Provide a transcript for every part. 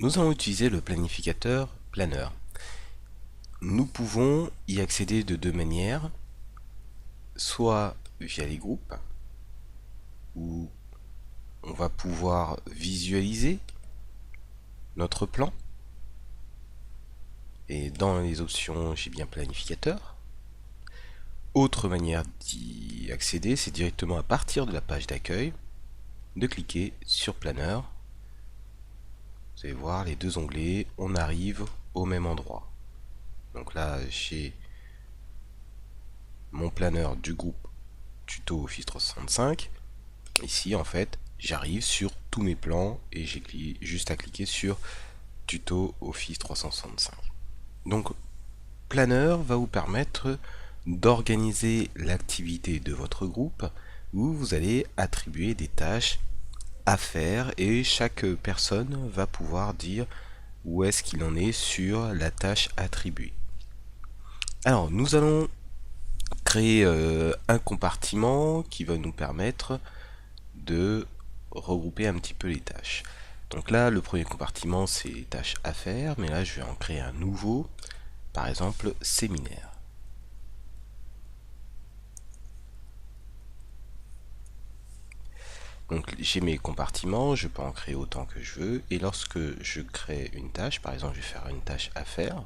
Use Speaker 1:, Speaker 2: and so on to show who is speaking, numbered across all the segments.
Speaker 1: Nous allons utiliser le planificateur Planner. Nous pouvons y accéder de deux manières, soit via les groupes, où on va pouvoir visualiser notre plan. Et dans les options, j'ai bien planificateur. Autre manière d'y accéder, c'est directement à partir de la page d'accueil, de cliquer sur Planner. Vous allez voir les deux onglets, on arrive au même endroit. Donc là, j'ai mon planeur du groupe Tuto Office 365. Ici, en fait, j'arrive sur tous mes plans et j'ai juste à cliquer sur Tuto Office 365. Donc, Planner va vous permettre d'organiser l'activité de votre groupe où vous allez attribuer des tâches à faire et chaque personne va pouvoir dire où est-ce qu'il en est sur la tâche attribuée. Alors, nous allons créer un compartiment qui va nous permettre de regrouper un petit peu les tâches. Donc là, le premier compartiment, c'est les tâches à faire, mais là, je vais en créer un nouveau, par exemple, séminaire. Donc j'ai mes compartiments, je peux en créer autant que je veux, et lorsque je crée une tâche, par exemple, je vais faire une tâche à faire,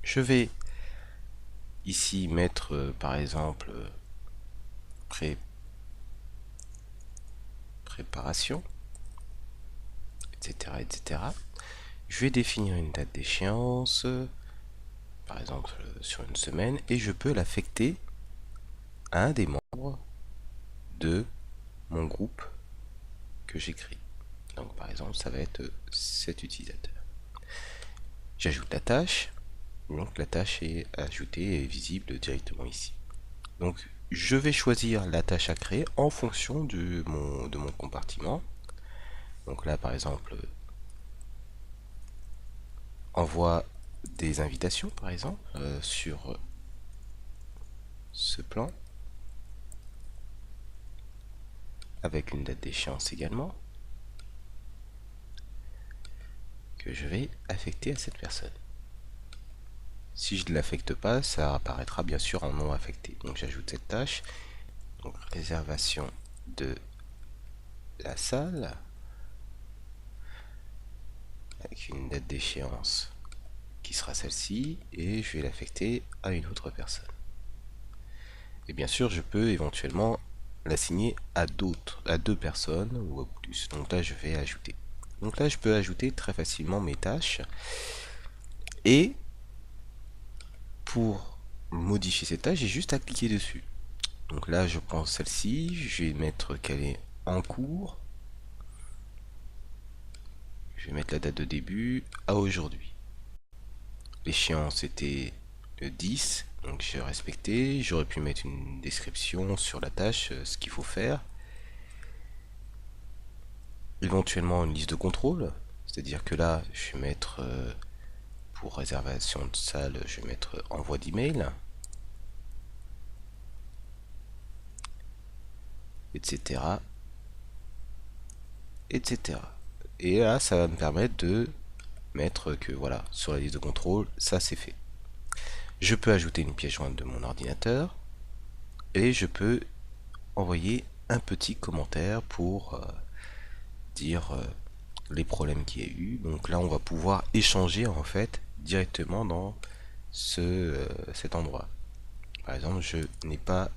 Speaker 1: je vais ici mettre, par exemple, préparation, etc., etc. Je vais définir une date d'échéance, par exemple sur une semaine, et je peux l'affecter à un des membres de mon groupe que j'écris. Donc par exemple, ça va être cet utilisateur. J'ajoute la tâche, donc la tâche est ajoutée et visible directement ici. Donc je vais choisir la tâche à créer en fonction de mon compartiment. Donc là par exemple, envoie des invitations par exemple sur ce plan, avec une date d'échéance également, que je vais affecter à cette personne. Si je ne l'affecte pas, ça apparaîtra bien sûr en non affecté. Donc j'ajoute cette tâche. Donc réservation de la salle avec une date d'échéance qui sera celle-ci et je vais l'affecter à une autre personne. Et bien sûr, je peux éventuellement l'assigner à deux personnes ou à plus. Donc là, je vais ajouter. Donc là, je peux ajouter très facilement mes tâches. Et pour modifier ces tâches, j'ai juste à cliquer dessus. Donc là, je prends celle-ci, je vais mettre qu'elle est en cours. Je vais mettre la date de début à aujourd'hui. L'échéance était le 10, donc j'ai respecté. J'aurais pu mettre une description sur la tâche, ce qu'il faut faire. Éventuellement une liste de contrôle, c'est-à-dire que là, je vais mettre pour réservation de salle, je vais mettre envoi d'email, etc., etc. Et là, ça va me permettre de mettre que voilà, sur la liste de contrôle, ça c'est fait. Je peux ajouter une pièce jointe de mon ordinateur et je peux envoyer un petit commentaire pour dire les problèmes qu'il y a eu. Donc là, on va pouvoir échanger en fait directement dans cet endroit. Par exemple, je n'ai pas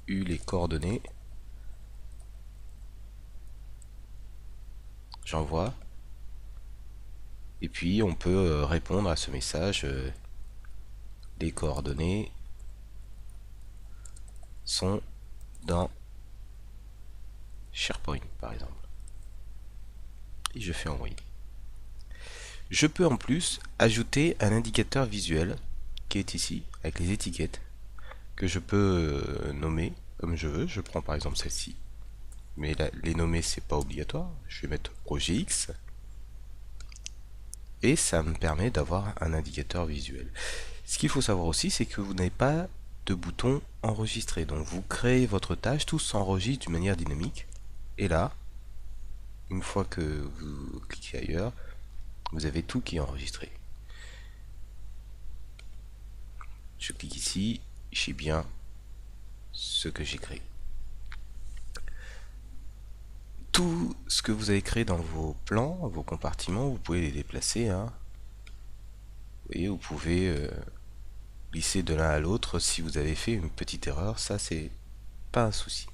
Speaker 1: eu les coordonnées. J'envoie. Et puis, on peut répondre à ce message. Les coordonnées sont dans SharePoint, par exemple. Et je fais envoyer. Je peux en plus ajouter un indicateur visuel qui est ici, avec les étiquettes, que je peux nommer comme je veux. Je prends par exemple celle-ci. Mais là, les nommer, c'est pas obligatoire. Je vais mettre projet X. Et ça me permet d'avoir un indicateur visuel. Ce qu'il faut savoir aussi, c'est que vous n'avez pas de bouton enregistrer. Donc vous créez votre tâche, tout s'enregistre d'une manière dynamique. Et là, une fois que vous cliquez ailleurs, vous avez tout qui est enregistré. Je clique ici, j'ai bien ce que j'ai créé. Tout ce que vous avez créé dans vos plans, vos compartiments, vous pouvez les déplacer, hein. Vous voyez, vous pouvez glisser de l'un à l'autre si vous avez fait une petite erreur, ça c'est pas un souci.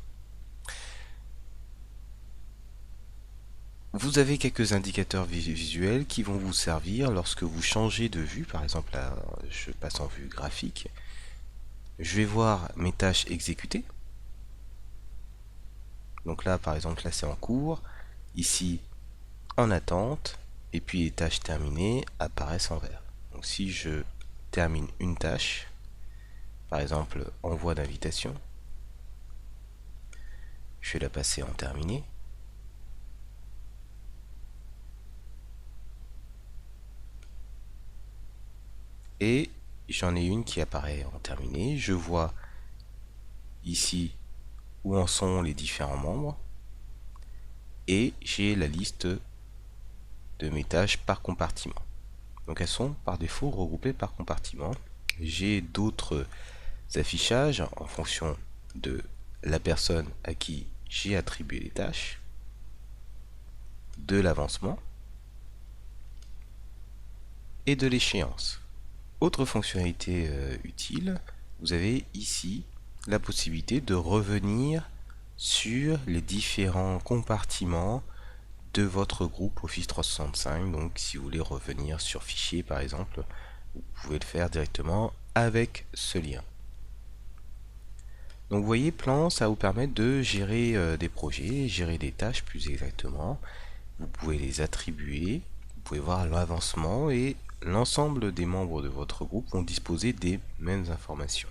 Speaker 1: Vous avez quelques indicateurs visuels qui vont vous servir lorsque vous changez de vue. Par exemple, là, je passe en vue graphique. Je vais voir mes tâches exécutées. Donc là, par exemple, là c'est en cours. Ici, en attente. Et puis les tâches terminées apparaissent en vert. Donc si je termine une tâche, par exemple envoi d'invitation, je vais la passer en terminé. Et j'en ai une qui apparaît en terminé. Je vois ici où en sont les différents membres. Et j'ai la liste de mes tâches par compartiment. Donc elles sont par défaut regroupées par compartiment. J'ai d'autres affichages en fonction de la personne à qui j'ai attribué les tâches, de l'avancement et de l'échéance. Autre fonctionnalité utile, vous avez ici la possibilité de revenir sur les différents compartiments de votre groupe Office 365. Donc si vous voulez revenir sur fichier par exemple, vous pouvez le faire directement avec ce lien. Donc vous voyez, plan, ça va vous permettre de gérer des projets, gérer des tâches plus exactement. Vous pouvez les attribuer, vous pouvez voir l'avancement et l'ensemble des membres de votre groupe vont disposer des mêmes informations.